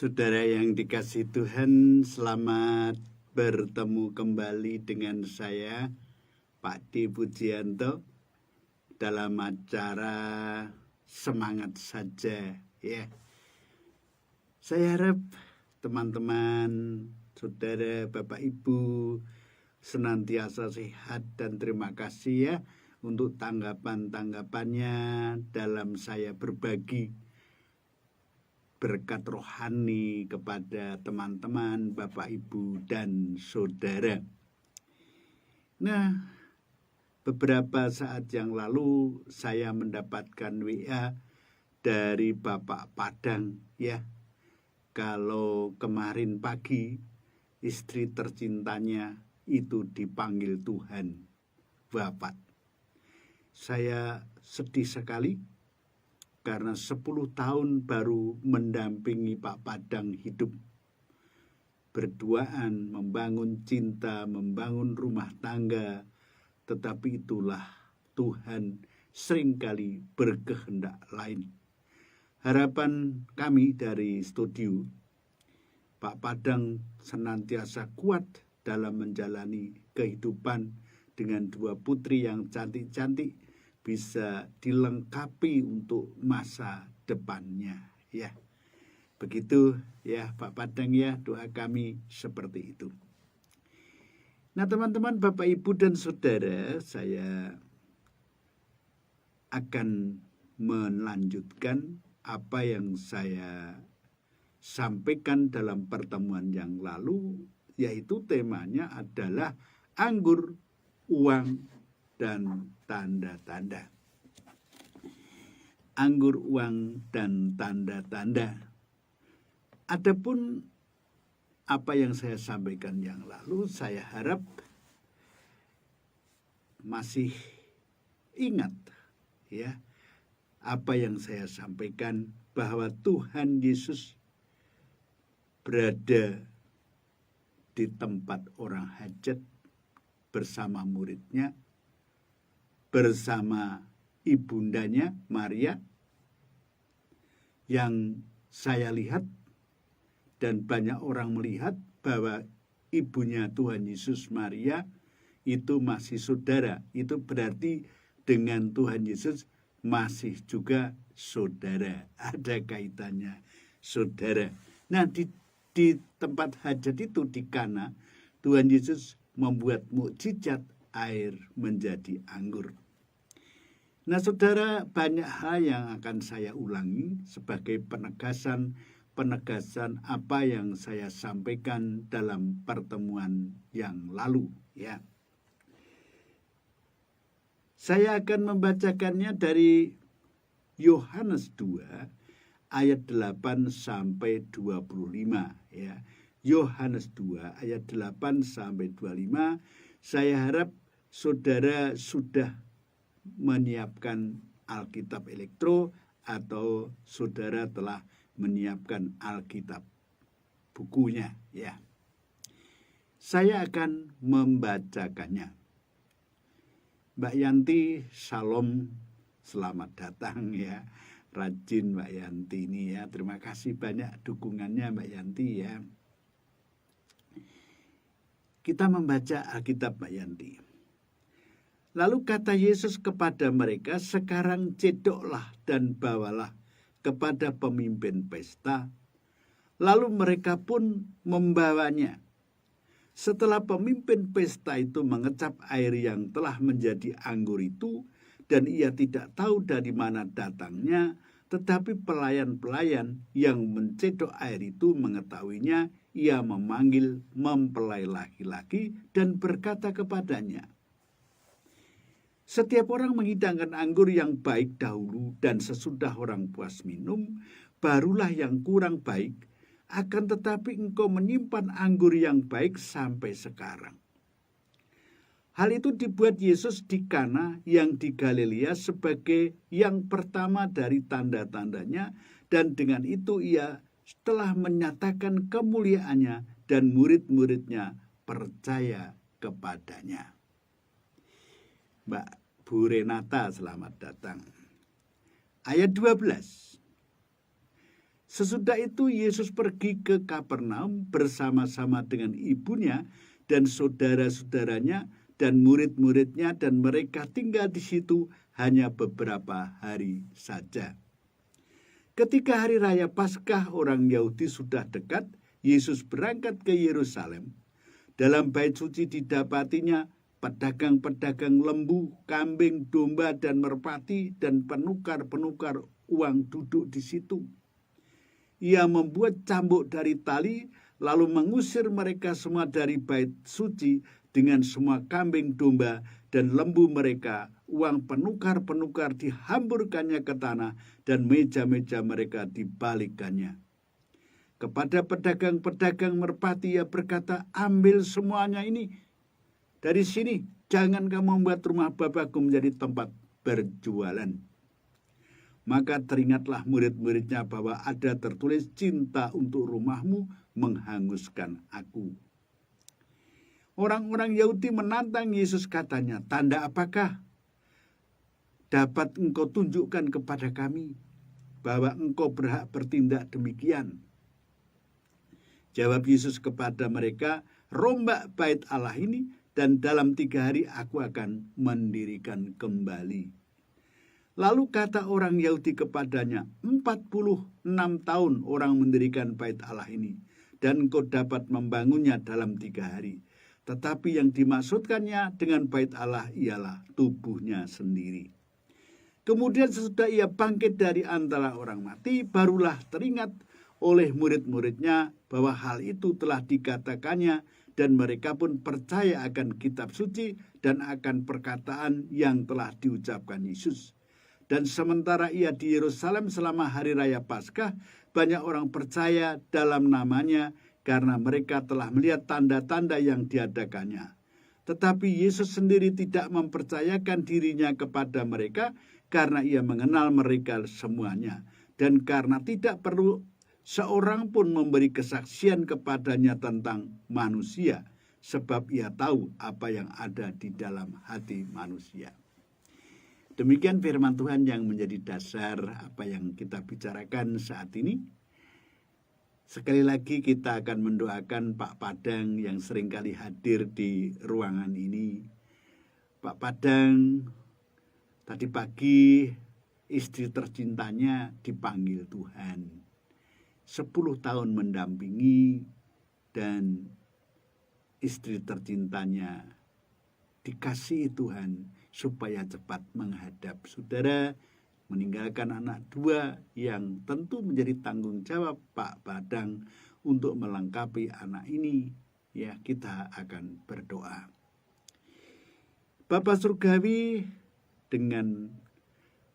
Saudara yang dikasihi Tuhan, selamat bertemu kembali dengan saya, Pak D. Pujianto, dalam acara Semangat Saja. Ya, saya harap teman-teman, saudara, Bapak Ibu senantiasa sehat dan terima kasih ya untuk tanggapan-tanggapannya dalam saya berbagi berkat rohani kepada teman-teman, Bapak, Ibu, dan saudara. Nah, beberapa saat yang lalu saya mendapatkan WA dari Bapak Padang ya. Kalau kemarin pagi istri tercintanya itu dipanggil Tuhan wafat. Saya sedih sekali karena 10 tahun baru mendampingi Pak Padang hidup. Berduaan, membangun cinta, membangun rumah tangga. Tetapi itulah Tuhan seringkali berkehendak lain. Harapan kami dari studio, Pak Padang senantiasa kuat dalam menjalani kehidupan dengan 2 putri yang cantik-cantik, bisa dilengkapi untuk masa depannya ya. Begitu ya Pak Padang ya, doa kami seperti itu. Nah teman-teman, Bapak, Ibu, dan saudara, saya akan melanjutkan apa yang saya sampaikan dalam pertemuan yang lalu, yaitu temanya adalah anggur, uang, dan tanda-tanda. Anggur, uang, dan tanda-tanda. Adapun apa yang saya sampaikan yang lalu, saya harap masih ingat ya apa yang saya sampaikan, bahwa Tuhan Yesus berada di tempat orang hajat bersama muridnya, bersama ibundanya Maria, yang saya lihat dan banyak orang melihat bahwa ibunya Tuhan Yesus, Maria, itu masih saudara. Itu berarti dengan Tuhan Yesus masih juga saudara. Ada kaitannya saudara. Nah di tempat hajat itu di Kana, Tuhan Yesus membuat mukjizat air menjadi anggur. Nah saudara, banyak hal yang akan saya ulangi sebagai penegasan apa yang saya sampaikan dalam pertemuan yang lalu ya. Saya akan membacakannya dari Yohanes 2 ayat 8 sampai 25 ya. Yohanes 2 ayat 8 sampai 25. Saya harap saudara sudah menyiapkan Alkitab elektro atau saudara telah menyiapkan Alkitab bukunya ya. Saya akan membacakannya. Mbak Yanti, Shalom, selamat datang ya. Rajin Mbak Yanti ini ya. Terima kasih banyak dukungannya Mbak Yanti ya. Kita membaca Alkitab Mbak Yanti. Lalu kata Yesus kepada mereka, sekarang cedoklah dan bawalah kepada pemimpin pesta. Lalu mereka pun membawanya. Setelah pemimpin pesta itu mengecap air yang telah menjadi anggur itu, dan ia tidak tahu dari mana datangnya, tetapi pelayan-pelayan yang mencedok air itu mengetahuinya, ia memanggil mempelai laki-laki dan berkata kepadanya, setiap orang menghidangkan anggur yang baik dahulu, dan sesudah orang puas minum, barulah yang kurang baik. Akan tetapi engkau menyimpan anggur yang baik sampai sekarang. Hal itu dibuat Yesus di Kana yang di Galilea sebagai yang pertama dari tanda-tandanya, dan dengan itu ia telah menyatakan kemuliaannya dan murid-muridnya percaya kepadanya. Mbak Bu Renata, selamat datang. Ayat 12. Sesudah itu Yesus pergi ke Kapernaum bersama-sama dengan ibunya dan saudara-saudaranya dan murid-muridnya, dan mereka tinggal di situ hanya beberapa hari saja. Ketika hari raya Paskah orang Yahudi sudah dekat, Yesus berangkat ke Yerusalem. Dalam bait suci didapatinya pedagang-pedagang lembu, kambing, domba, dan merpati, dan penukar-penukar uang duduk di situ. Ia membuat cambuk dari tali, lalu mengusir mereka semua dari bait suci dengan semua kambing, domba, dan lembu mereka. Uang penukar-penukar dihamburkannya ke tanah, dan meja-meja mereka dibalikkannya. Kepada pedagang-pedagang merpati ia berkata, ambil semuanya ini dari sini, jangan kamu membuat rumah Bapakku menjadi tempat berjualan. Maka teringatlah murid-muridnya bahwa ada tertulis, cinta untuk rumahmu menghanguskan aku. Orang-orang Yahudi menantang Yesus, katanya, tanda apakah dapat engkau tunjukkan kepada kami bahwa engkau berhak bertindak demikian? Jawab Yesus kepada mereka, rombak bait Allah ini, dan dalam 3 hari aku akan mendirikan kembali. Lalu kata orang Yahudi kepadanya, 46 tahun orang mendirikan bait Allah ini, dan engkau dapat membangunnya dalam 3 hari. Tetapi yang dimaksudkannya dengan bait Allah ialah tubuhnya sendiri. Kemudian sesudah ia bangkit dari antara orang mati, barulah teringat oleh murid-muridnya bahwa hal itu telah dikatakannya, dan mereka pun percaya akan kitab suci dan akan perkataan yang telah diucapkan Yesus. Dan sementara ia di Yerusalem selama hari raya Paskah, banyak orang percaya dalam namanya karena mereka telah melihat tanda-tanda yang diadakannya. Tetapi Yesus sendiri tidak mempercayakan dirinya kepada mereka karena ia mengenal mereka semuanya, dan karena tidak perlu seorang pun memberi kesaksian kepadanya tentang manusia, sebab ia tahu apa yang ada di dalam hati manusia. Demikian firman Tuhan yang menjadi dasar apa yang kita bicarakan saat ini. Sekali lagi kita akan mendoakan Pak Padang yang seringkali hadir di ruangan ini. Pak Padang, tadi pagi istri tercintanya dipanggil Tuhan. 10 tahun mendampingi, dan istri tercintanya dikasihi Tuhan supaya cepat menghadap saudara, meninggalkan anak 2 yang tentu menjadi tanggung jawab Pak Padang untuk melengkapi anak ini. Ya, kita akan berdoa. Bapa Surgawi, dengan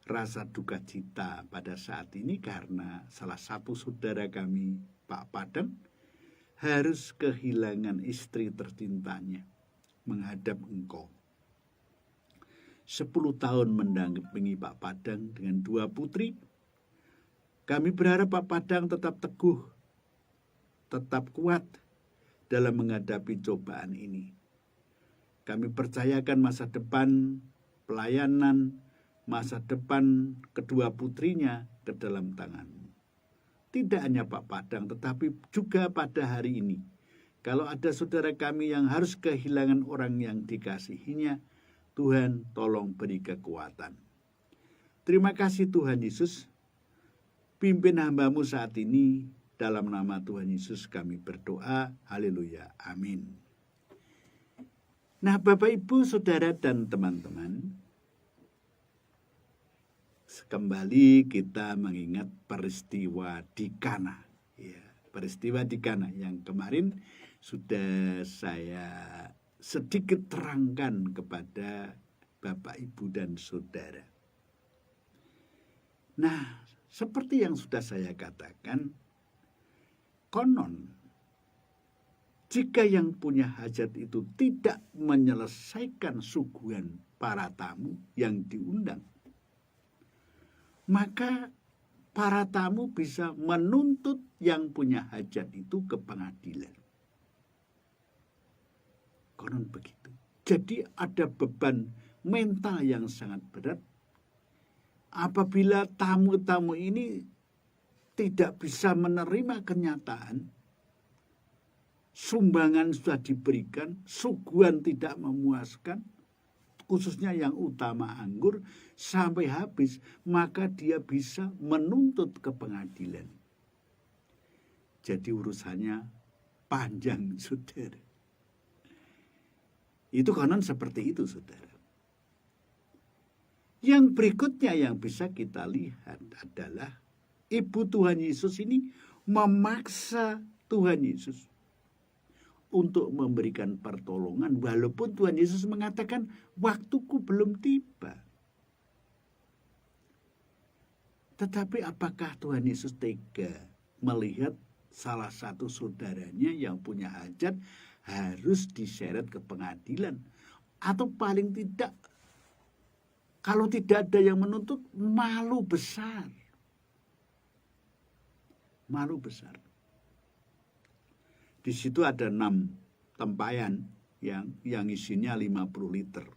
rasa duka cita pada saat ini karena salah satu saudara kami, Pak Padang, harus kehilangan istri tercintanya menghadap Engkau. 10 tahun mendampingi Pak Padang dengan 2 putri. Kami berharap Pak Padang tetap teguh, tetap kuat dalam menghadapi cobaan ini. Kami percayakan masa depan pelayanan, masa depan kedua putrinya ke dalam tangan-Mu. Tidak hanya Pak Padang, tetapi juga pada hari ini, kalau ada saudara kami yang harus kehilangan orang yang dikasihinya, Tuhan tolong beri kekuatan. Terima kasih Tuhan Yesus. Pimpin hamba-Mu saat ini, dalam nama Tuhan Yesus kami berdoa. Haleluya. Amin. Nah, Bapak, Ibu, Saudara, dan teman-teman, kembali kita mengingat peristiwa di Kana. Ya, peristiwa di Kana yang kemarin sudah saya sedikit terangkan kepada Bapak, Ibu, dan Saudara. Nah, seperti yang sudah saya katakan, konon jika yang punya hajat itu tidak menyelesaikan suguhan para tamu yang diundang, maka para tamu bisa menuntut yang punya hajat itu ke pengadilan. Konon begitu. Jadi ada beban mental yang sangat berat apabila tamu-tamu ini tidak bisa menerima kenyataan, sumbangan sudah diberikan, suguhan tidak memuaskan, khususnya yang utama anggur, sampai habis, maka dia bisa menuntut ke pengadilan. Jadi urusannya panjang, saudara. Itu konon seperti itu, saudara. Yang berikutnya yang bisa kita lihat adalah Ibu Tuhan Yesus ini memaksa Tuhan Yesus untuk memberikan pertolongan, walaupun Tuhan Yesus mengatakan waktuku belum tiba. Tetapi apakah Tuhan Yesus tega melihat salah satu saudaranya yang punya hajat harus diseret ke pengadilan? Atau paling tidak, kalau tidak ada yang menuntut, malu besar. Malu besar. Di situ ada 6 tempayan yang isinya 50 liter.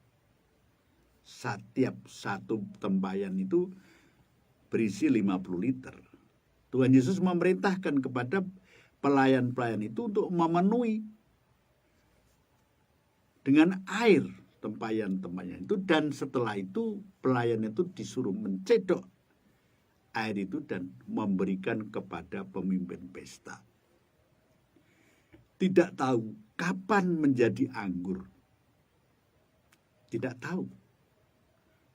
Setiap satu tempayan itu berisi 50 liter. Tuhan Yesus memerintahkan kepada pelayan-pelayan itu untuk memenuhi dengan air tempayan-tempayan itu, dan setelah itu pelayan itu disuruh mencedok air itu dan memberikan kepada pemimpin pesta. Tidak tahu kapan menjadi anggur. Tidak tahu.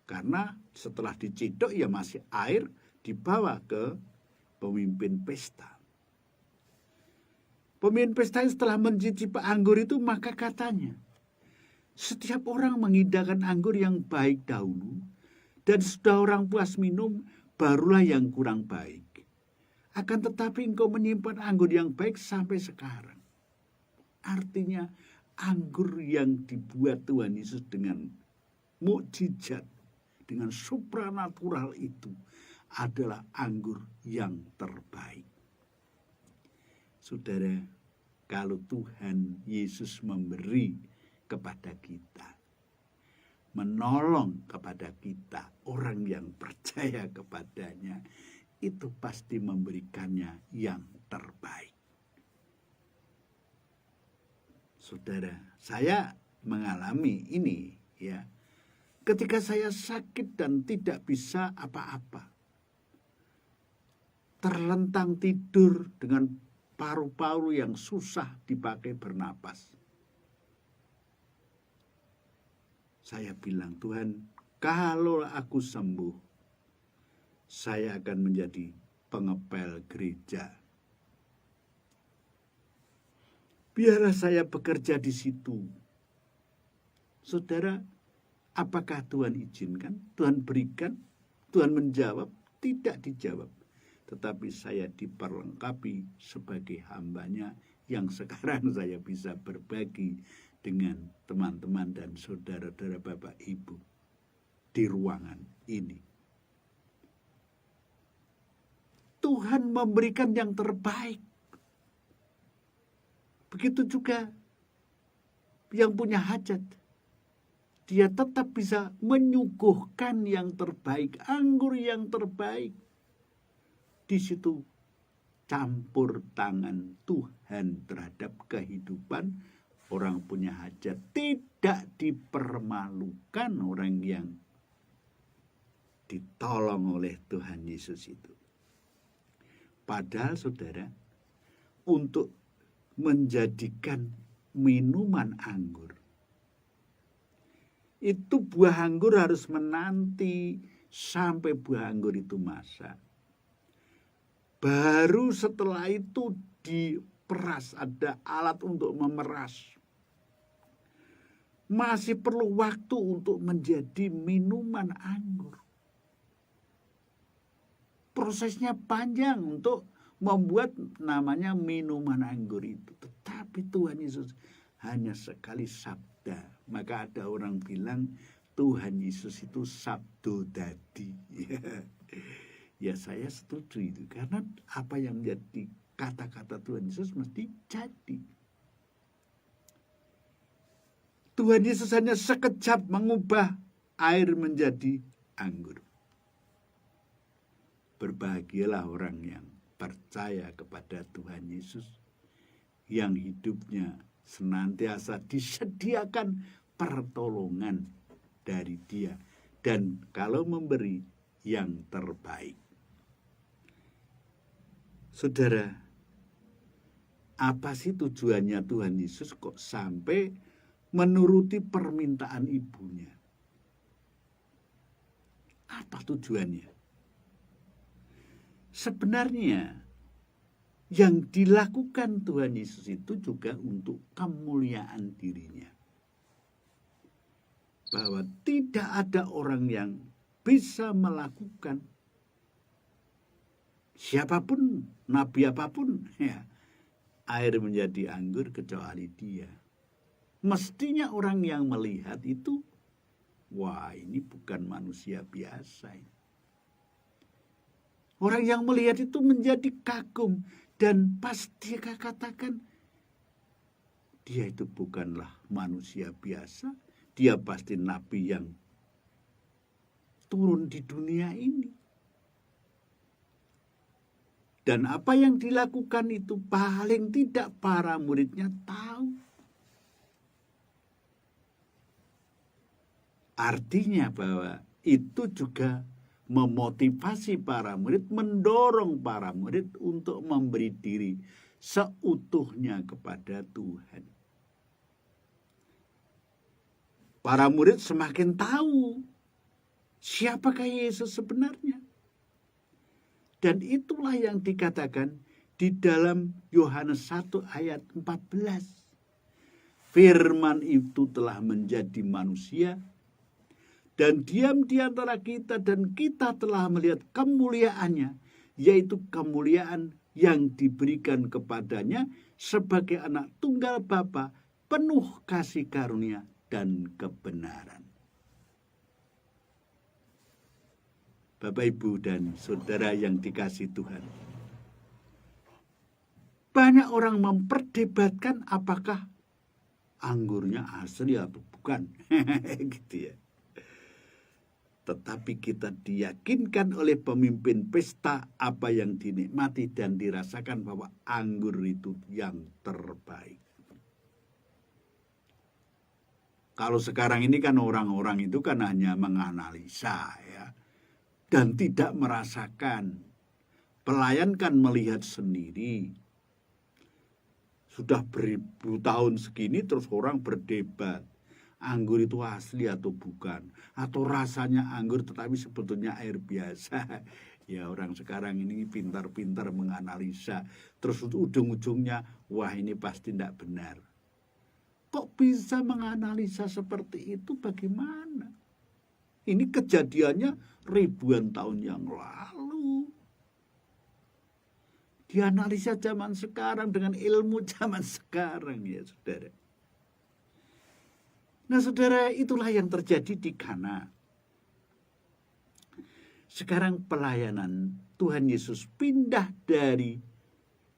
Karena setelah diciduk ya masih air, dibawa ke pemimpin pesta. Pemimpin pesta setelah mencicipi anggur itu, maka katanya, setiap orang mengindahkan anggur yang baik dahulu, dan sudah orang puas minum, barulah yang kurang baik. Akan tetapi engkau menyimpan anggur yang baik sampai sekarang. Artinya anggur yang dibuat Tuhan Yesus dengan mukjizat, dengan supranatural itu adalah anggur yang terbaik. Saudara, kalau Tuhan Yesus memberi kepada kita, menolong kepada kita, orang yang percaya kepadanya, itu pasti memberikannya yang terbaik. Saudara, saya mengalami ini ya. Ketika saya sakit dan tidak bisa apa-apa, terlentang tidur dengan paru-paru yang susah dipakai bernapas. Saya bilang, Tuhan, kalau aku sembuh, saya akan menjadi pengepel gereja. Biarlah saya bekerja di situ. Saudara, apakah Tuhan izinkan? Tuhan berikan? Tuhan menjawab? Tidak dijawab. Tetapi saya diperlengkapi sebagai hambanya yang sekarang saya bisa berbagi dengan teman-teman dan saudara-saudara Bapak Ibu di ruangan ini. Tuhan memberikan yang terbaik. Begitu juga yang punya hajat. Dia tetap bisa menyuguhkan yang terbaik, anggur yang terbaik. Di situ campur tangan Tuhan terhadap kehidupan orang punya hajat. Tidak dipermalukan orang yang ditolong oleh Tuhan Yesus itu. Padahal saudara, untuk menjadikan minuman anggur, itu buah anggur harus menanti sampai buah anggur itu masak. Baru setelah itu diperas, ada alat untuk memeras. Masih perlu waktu untuk menjadi minuman anggur. Prosesnya panjang untuk membuat namanya minuman anggur itu. Tetapi Tuhan Yesus hanya sekali sabda. Maka ada orang bilang Tuhan Yesus itu sabdo dadi. Ya saya setuju itu. Karena apa yang menjadi kata-kata Tuhan Yesus mesti jadi. Tuhan Yesus hanya sekejap mengubah air menjadi anggur. Berbahagialah orang yang percaya kepada Tuhan Yesus yang hidupnya senantiasa disediakan pertolongan dari Dia, dan kalau memberi yang terbaik. Saudara, apa sih tujuannya Tuhan Yesus kok sampai menuruti permintaan ibunya? Apa tujuannya? Sebenarnya yang dilakukan Tuhan Yesus itu juga untuk kemuliaan dirinya. Bahwa tidak ada orang yang bisa melakukan, siapapun, nabi apapun, ya, air menjadi anggur kecuali Dia. Mestinya orang yang melihat itu, wah, ini bukan manusia biasa. Orang yang melihat itu menjadi kagum dan pasti katakan, dia itu bukanlah manusia biasa, dia pasti nabi yang turun di dunia ini. Dan apa yang dilakukan itu paling tidak para muridnya tahu. Artinya bahwa itu juga memotivasi para murid, mendorong para murid untuk memberi diri seutuhnya kepada Tuhan. Para murid semakin tahu siapakah Yesus sebenarnya. Dan itulah yang dikatakan di dalam Yohanes 1 ayat 14. Firman itu telah menjadi manusia dan diam di antara kita, dan kita telah melihat kemuliaannya, yaitu kemuliaan yang diberikan kepadanya sebagai anak tunggal Bapa, penuh kasih karunia dan kebenaran. Bapak, Ibu, dan saudara yang dikasihi Tuhan, banyak orang memperdebatkan apakah anggurnya asli atau bukan. Gitu ya. Tetapi kita diyakinkan oleh pemimpin pesta apa yang dinikmati dan dirasakan bahwa anggur itu yang terbaik. Kalau sekarang ini kan orang-orang itu kan hanya menganalisa ya, dan tidak merasakan. Pelayan kan melihat sendiri. Sudah beribu tahun segini terus orang berdebat. Anggur itu asli atau bukan. Atau rasanya anggur tetapi sebetulnya air biasa. Ya, orang sekarang ini pintar-pintar menganalisa. Terus ujung-ujungnya, wah ini pasti tidak benar. Kok bisa menganalisa seperti itu, bagaimana? Ini kejadiannya ribuan tahun yang lalu. Dianalisa zaman sekarang dengan ilmu zaman sekarang, ya saudara. Nah saudara, itulah yang terjadi di Kana. Sekarang pelayanan Tuhan Yesus pindah dari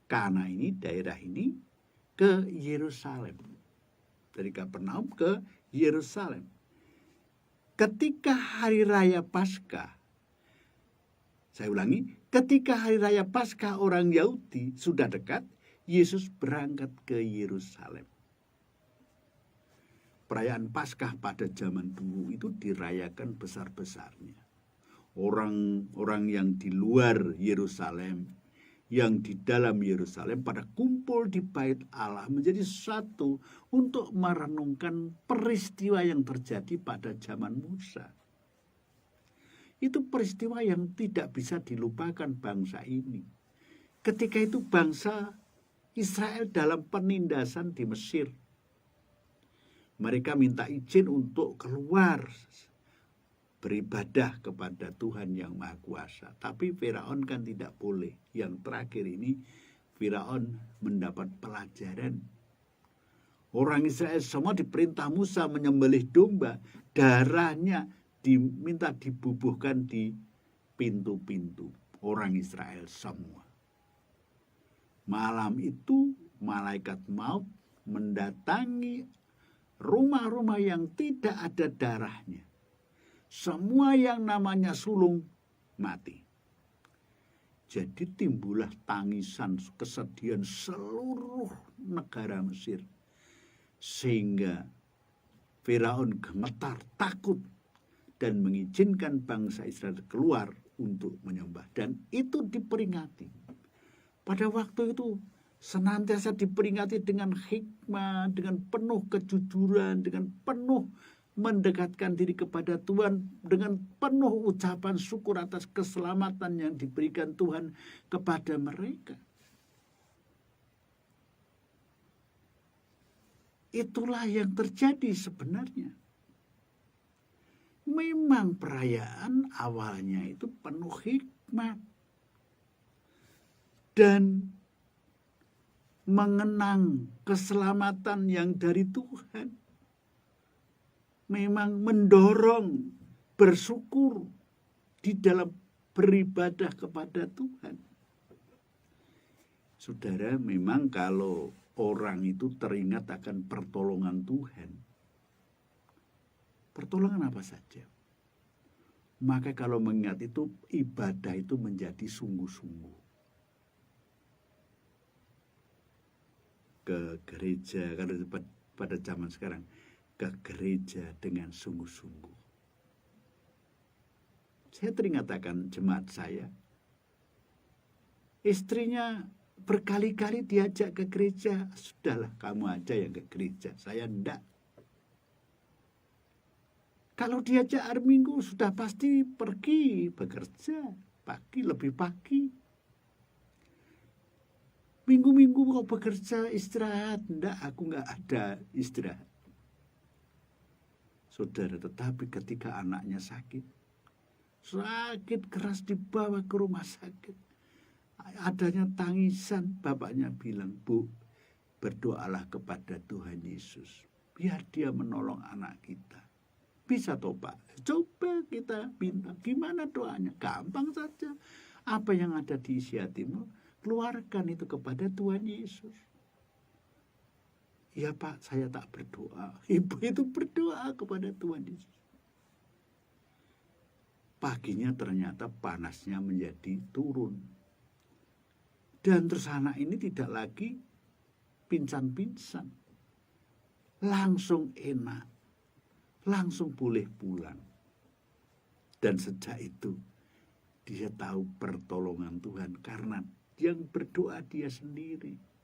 Kana ini, daerah ini, ke Yerusalem. Dari Kapernaum ke Yerusalem. Ketika hari raya Paskah, saya ulangi, ketika hari raya Paskah orang Yahudi sudah dekat, Yesus berangkat ke Yerusalem. Perayaan Paskah pada zaman dulu itu dirayakan besar-besarnya. Orang-orang yang di luar Yerusalem, yang di dalam Yerusalem pada kumpul di Bait Allah menjadi satu untuk merenungkan peristiwa yang terjadi pada zaman Musa. Itu peristiwa yang tidak bisa dilupakan bangsa ini. Ketika itu bangsa Israel dalam penindasan di Mesir. Mereka minta izin untuk keluar beribadah kepada Tuhan yang Maha Kuasa. Tapi Firaun kan tidak boleh. Yang terakhir ini Firaun mendapat pelajaran. Orang Israel semua diperintah Musa menyembelih domba. Darahnya diminta dibubuhkan di pintu-pintu orang Israel semua. Malam itu malaikat maut mendatangi rumah-rumah yang tidak ada darahnya. Semua yang namanya sulung mati. Jadi timbullah tangisan, kesedihan seluruh negara Mesir. Sehingga Firaun gemetar, takut, dan mengizinkan bangsa Israel keluar untuk menyembah. Dan itu diperingati. Pada waktu itu senantiasa diperingati dengan hikmah, dengan penuh kejujuran, dengan penuh mendekatkan diri kepada Tuhan, dengan penuh ucapan syukur atas keselamatan yang diberikan Tuhan kepada mereka. Itulah yang terjadi sebenarnya. Memang perayaan awalnya itu penuh hikmat dan mengenang keselamatan yang dari Tuhan. Memang mendorong bersyukur di dalam beribadah kepada Tuhan. Saudara, memang kalau orang itu teringat akan pertolongan Tuhan, pertolongan apa saja, maka kalau mengingat itu, ibadah itu menjadi sungguh-sungguh. Ke gereja, kalau pada zaman sekarang, ke gereja dengan sungguh-sungguh. Saya teringat akan jemaat saya, istrinya berkali-kali diajak ke gereja. Sudahlah, kamu aja yang ke gereja, saya enggak. Kalau diajak hari Minggu sudah pasti pergi bekerja, pagi, lebih pagi. Minggu-minggu kau bekerja, istirahat. Enggak, aku enggak ada istirahat. Saudara, tetapi ketika anaknya sakit keras dibawa ke rumah sakit, adanya tangisan, bapaknya bilang, Bu, berdoalah kepada Tuhan Yesus, biar dia menolong anak kita. Bisa toh Pak? Coba kita minta, gimana doanya? Gampang saja. Apa yang ada di isi hatimu, keluarkan itu kepada Tuhan Yesus. Ya Pak, saya tak berdoa. Ibu itu berdoa kepada Tuhan Yesus. Paginya ternyata panasnya menjadi turun. Dan terus anak ini tidak lagi pincang-pincang. Langsung enak. Langsung boleh pulang. Dan sejak itu dia tahu pertolongan Tuhan karena yang berdoa dia sendiri.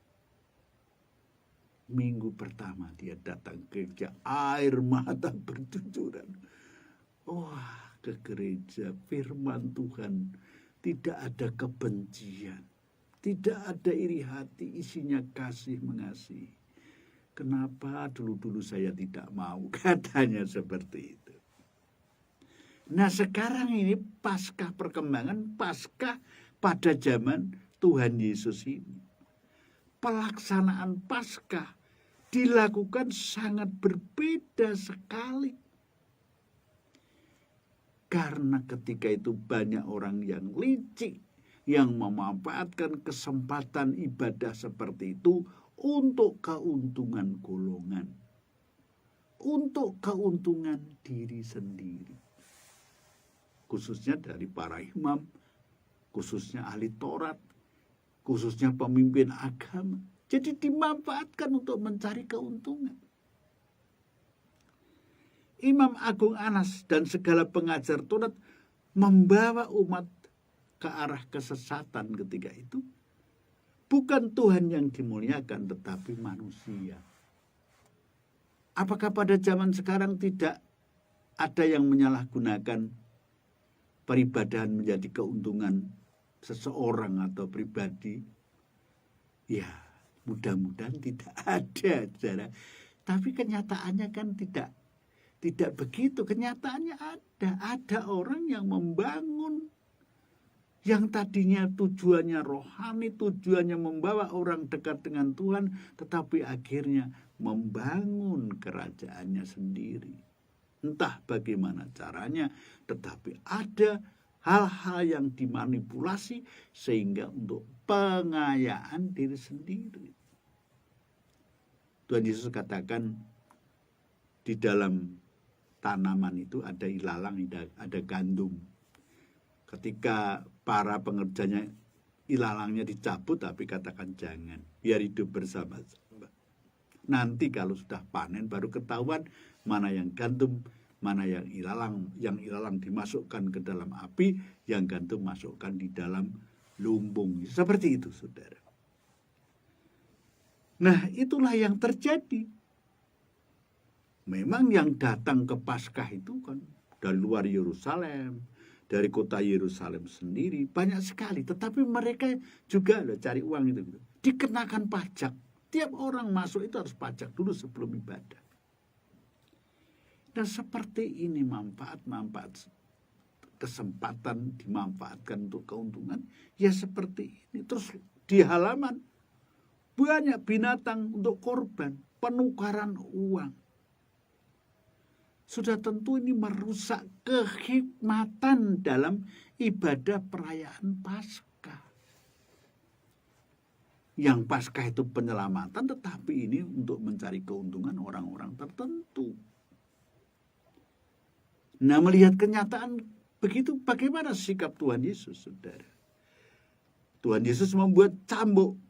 Minggu pertama dia datang ke gereja, air mata bercucuran. Wah, ke gereja, firman Tuhan, tidak ada kebencian, tidak ada iri hati, isinya kasih mengasihi. Kenapa dulu-dulu saya tidak mau? Katanya seperti itu. Nah, sekarang ini pasca perkembangan, pasca pada zaman Tuhan Yesus ini, pelaksanaan Paskah dilakukan sangat berbeda sekali. Karena ketika itu banyak orang yang licik, yang memanfaatkan kesempatan ibadah seperti itu untuk keuntungan golongan, untuk keuntungan diri sendiri. Khususnya dari para imam, khususnya ahli Taurat, khususnya pemimpin agama. Jadi dimanfaatkan untuk mencari keuntungan. Imam Agung Anas dan segala pengajar Taurat membawa umat ke arah kesesatan ketika itu. Bukan Tuhan yang dimuliakan, tetapi manusia. Apakah pada zaman sekarang tidak ada yang menyalahgunakan peribadahan menjadi keuntungan seseorang atau pribadi? Ya, mudah-mudahan tidak ada, saudara. Tapi kenyataannya kan tidak begitu. Kenyataannya ada orang yang membangun yang tadinya tujuannya rohani, tujuannya membawa orang dekat dengan Tuhan, tetapi akhirnya membangun kerajaannya sendiri. Entah bagaimana caranya, tetapi ada hal-hal yang dimanipulasi sehingga untuk pengayaan diri sendiri. Tuhan Yesus katakan di dalam tanaman itu ada ilalang, ada gandum. Ketika para pengerjanya ilalangnya dicabut, tapi katakan jangan, biar hidup bersama-sama. Nanti kalau sudah panen baru ketahuan mana yang gantung, mana yang ilalang dimasukkan ke dalam api, yang gantung masukkan di dalam lumbung. Seperti itu, saudara. Nah, itulah yang terjadi. Memang yang datang ke Paskah itu kan dari luar Yerusalem, dari kota Yerusalem sendiri, banyak sekali. Tetapi mereka juga cari uang itu. Dikenakan pajak. Tiap orang masuk itu harus pajak dulu sebelum ibadah. Dan seperti ini manfaat kesempatan dimanfaatkan untuk keuntungan, ya seperti ini. Terus di halaman banyak binatang untuk korban, penukaran uang. Sudah tentu ini merusak kehikmatan dalam ibadah perayaan Paskah. Yang Paskah itu penyelamatan, tetapi ini untuk mencari keuntungan orang-orang tertentu. Nah, melihat kenyataan begitu, bagaimana sikap Tuhan Yesus, saudara? Tuhan Yesus membuat cambuk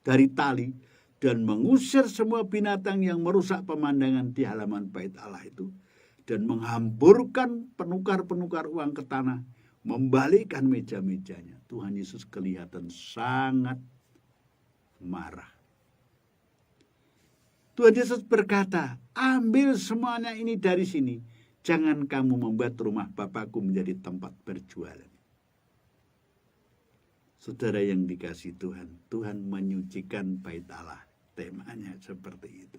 dari tali dan mengusir semua binatang yang merusak pemandangan di halaman bait Allah itu, dan menghamburkan penukar-penukar uang ke tanah, membalikkan meja-mejanya. Tuhan Yesus kelihatan sangat marah. Tuhan Yesus berkata, ambil semuanya ini dari sini. Jangan kamu membuat rumah Bapakku menjadi tempat berjualan. Saudara yang dikasihi Tuhan, Tuhan menyucikan bait Allah. Temanya seperti itu.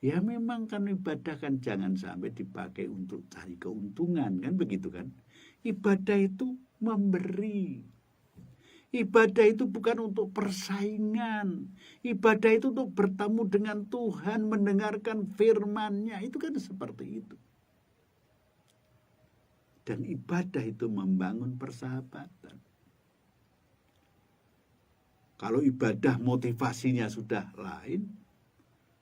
Ya memang kan ibadah kan jangan sampai dipakai untuk cari keuntungan, kan begitu kan? Ibadah itu memberi. Ibadah itu bukan untuk persaingan. Ibadah itu untuk bertemu dengan Tuhan, mendengarkan firman-Nya. Itu kan seperti itu. Dan ibadah itu membangun persahabatan. Kalau ibadah motivasinya sudah lain,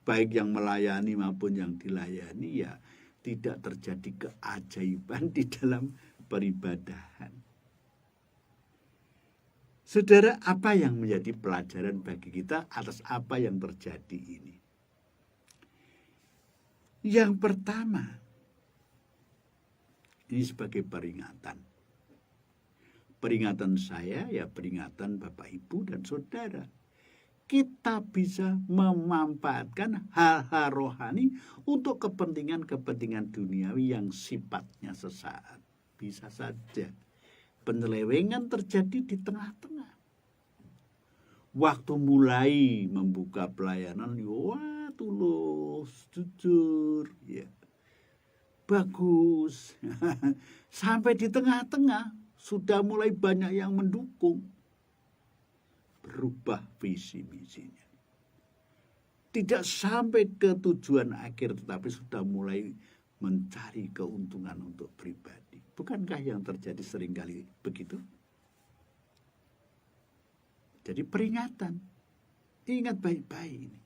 baik yang melayani maupun yang dilayani, ya tidak terjadi keajaiban di dalam peribadahan. Saudara, apa yang menjadi pelajaran bagi kita atas apa yang terjadi ini? Yang pertama, ini sebagai peringatan. Peringatan saya, ya peringatan Bapak, Ibu, dan Saudara. Kita bisa memanfaatkan hal-hal rohani untuk kepentingan-kepentingan duniawi yang sifatnya sesaat. Bisa saja penyelewengan terjadi di tengah-tengah. Waktu mulai membuka pelayanan, wah tulus, jujur, ya bagus. Sampai di tengah-tengah sudah mulai banyak yang mendukung. Berubah visi misinya. Tidak sampai ke tujuan akhir, tetapi sudah mulai mencari keuntungan untuk pribadi. Bukankah yang terjadi seringkali begitu? Jadi peringatan. Ingat baik-baik ini.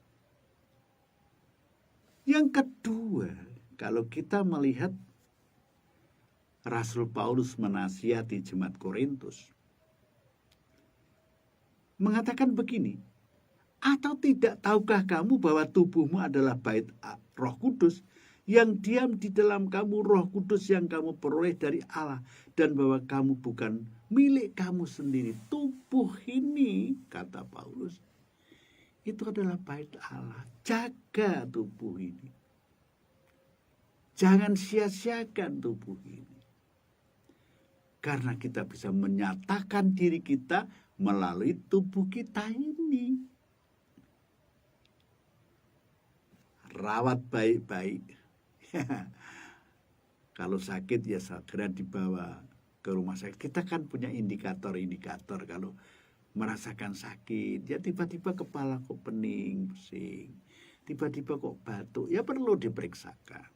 Yang kedua, kalau kita melihat Rasul Paulus menasihati jemaat Korintus, mengatakan begini, atau tidak tahukah kamu bahwa tubuhmu adalah bait Roh Kudus yang diam di dalam kamu, Roh Kudus yang kamu peroleh dari Allah, dan bahwa kamu bukan milik kamu sendiri. Tubuh ini, kata Paulus, itu adalah bait Allah. Jaga tubuh ini. Jangan sia-siakan tubuh ini. Karena kita bisa menyatakan diri kita melalui tubuh kita ini. Rawat baik-baik. Kalau sakit ya segera dibawa ke rumah sakit. Kita kan punya indikator-indikator. Kalau merasakan sakit, ya tiba-tiba kepala kok pening, pusing. Tiba-tiba kok batuk, ya perlu diperiksakan.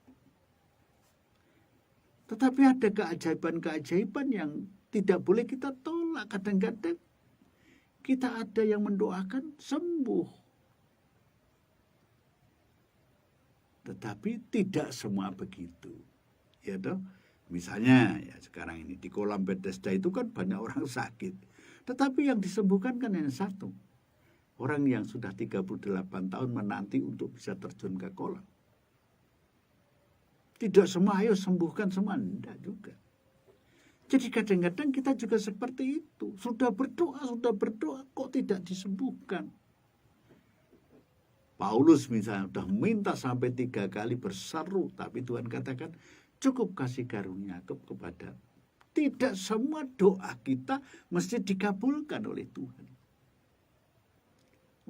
Tetapi ada keajaiban-keajaiban yang tidak boleh kita tolak. Kadang-kadang kita ada yang mendoakan sembuh. Tetapi tidak semua begitu. Ya toh? Misalnya ya sekarang ini di kolam Bethesda itu kan banyak orang sakit. Tetapi yang disembuhkan kan hanya satu. Orang yang sudah 38 tahun menanti untuk bisa terjun ke kolam. Tidak semua ayo sembuhkan semua, enggak juga. Jadi kadang-kadang kita juga seperti itu. Sudah berdoa kok tidak disembuhkan. Paulus misalnya sudah minta sampai 3 kali berseru, tapi Tuhan katakan cukup kasih karunia kepada. Tidak semua doa kita mesti dikabulkan oleh Tuhan.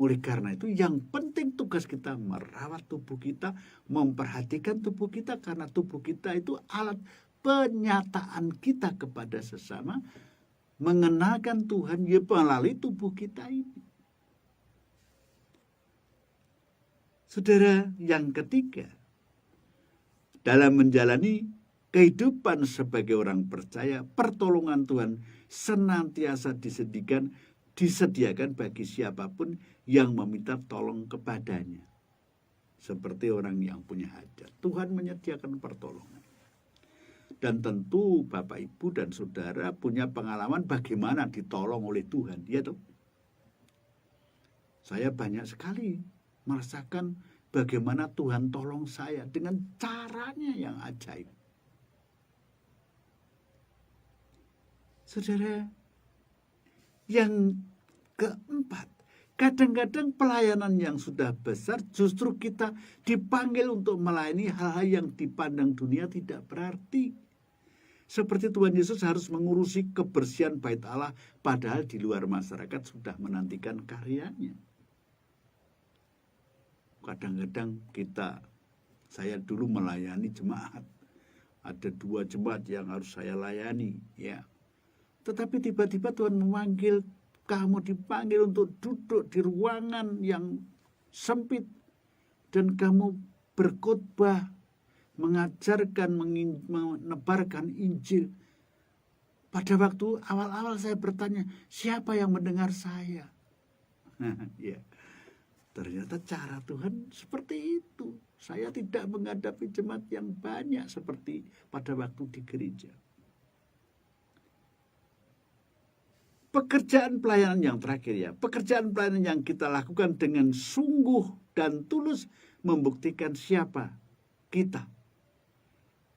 Oleh karena itu yang penting tugas kita merawat tubuh kita, memperhatikan tubuh kita, karena tubuh kita itu alat penyataan kita kepada sesama, mengenalkan Tuhan melalui tubuh kita ini. Saudara, yang ketiga, dalam menjalani kehidupan sebagai orang percaya, pertolongan Tuhan senantiasa disediakan bagi siapapun yang meminta tolong kepadanya. Seperti orang yang punya hajat, Tuhan menyediakan pertolongan. Dan tentu Bapak, Ibu, dan Saudara punya pengalaman bagaimana ditolong oleh Tuhan. Ya toh? Saya banyak sekali merasakan bagaimana Tuhan tolong saya dengan caranya yang ajaib. Saudara, yang keempat, kadang-kadang pelayanan yang sudah besar justru kita dipanggil untuk melayani hal-hal yang dipandang dunia tidak berarti. Seperti Tuhan Yesus harus mengurusi kebersihan bait Allah, padahal di luar masyarakat sudah menantikan karyanya. Kadang-kadang saya dulu melayani jemaat. Ada 2 jemaat yang harus saya layani, ya. Tetapi tiba-tiba Tuhan memanggil, kamu dipanggil untuk duduk di ruangan yang sempit dan kamu berkhotbah, mengajarkan, menebarkan Injil. Pada waktu awal-awal saya bertanya, siapa yang mendengar saya? Ya. Ternyata cara Tuhan seperti itu. Saya tidak menghadapi jemaat yang banyak seperti pada waktu di gereja. Pekerjaan pelayanan yang terakhir, ya, pekerjaan pelayanan yang kita lakukan dengan sungguh dan tulus membuktikan siapa kita.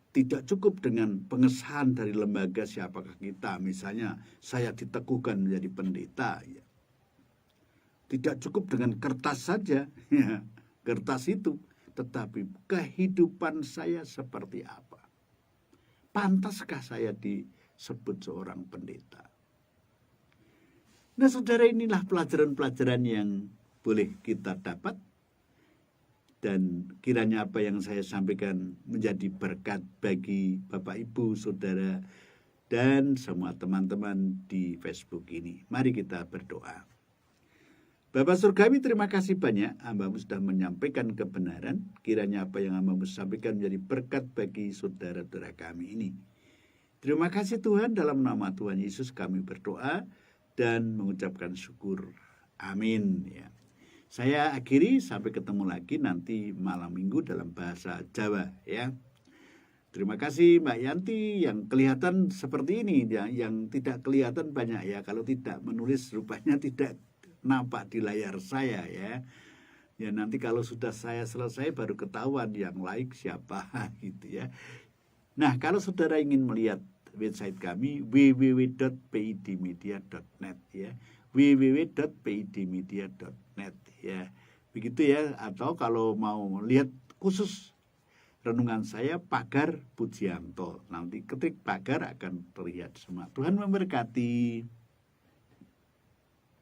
Tidak cukup dengan pengesahan dari lembaga siapakah kita. Misalnya saya diteguhkan menjadi pendeta, ya. Tidak cukup dengan kertas saja, ya, kertas itu. Tetapi kehidupan saya seperti apa? Pantaskah saya disebut seorang pendeta? Nah, saudara, inilah pelajaran-pelajaran yang boleh kita dapat. Dan kiranya apa yang saya sampaikan menjadi berkat bagi Bapak, Ibu, Saudara, dan semua teman-teman di Facebook ini. Mari kita berdoa. Bapa Surgawi, terima kasih banyak hamba-Mu sudah menyampaikan kebenaran. Kiranya apa yang hamba-Mu sampaikan menjadi berkat bagi saudara-saudara kami ini. Terima kasih Tuhan, dalam nama Tuhan Yesus kami berdoa dan mengucapkan syukur. Amin. Ya. Saya akhiri, sampai ketemu lagi nanti malam minggu dalam bahasa Jawa, ya. Terima kasih Mbak Yanti yang kelihatan seperti ini, ya, yang tidak kelihatan banyak, ya. Kalau tidak menulis rupanya tidak nampak di layar saya, ya. Ya, nanti kalau sudah saya selesai baru ketahuan yang like siapa gitu, ya. Nah, kalau saudara ingin melihat website kami www.pidmedia.net, ya. www.pidmedia.net, ya. Begitu, ya. Atau kalau mau lihat khusus renungan saya, Pagar Pujianto, nanti ketik Pagar akan terlihat semua. Tuhan memberkati.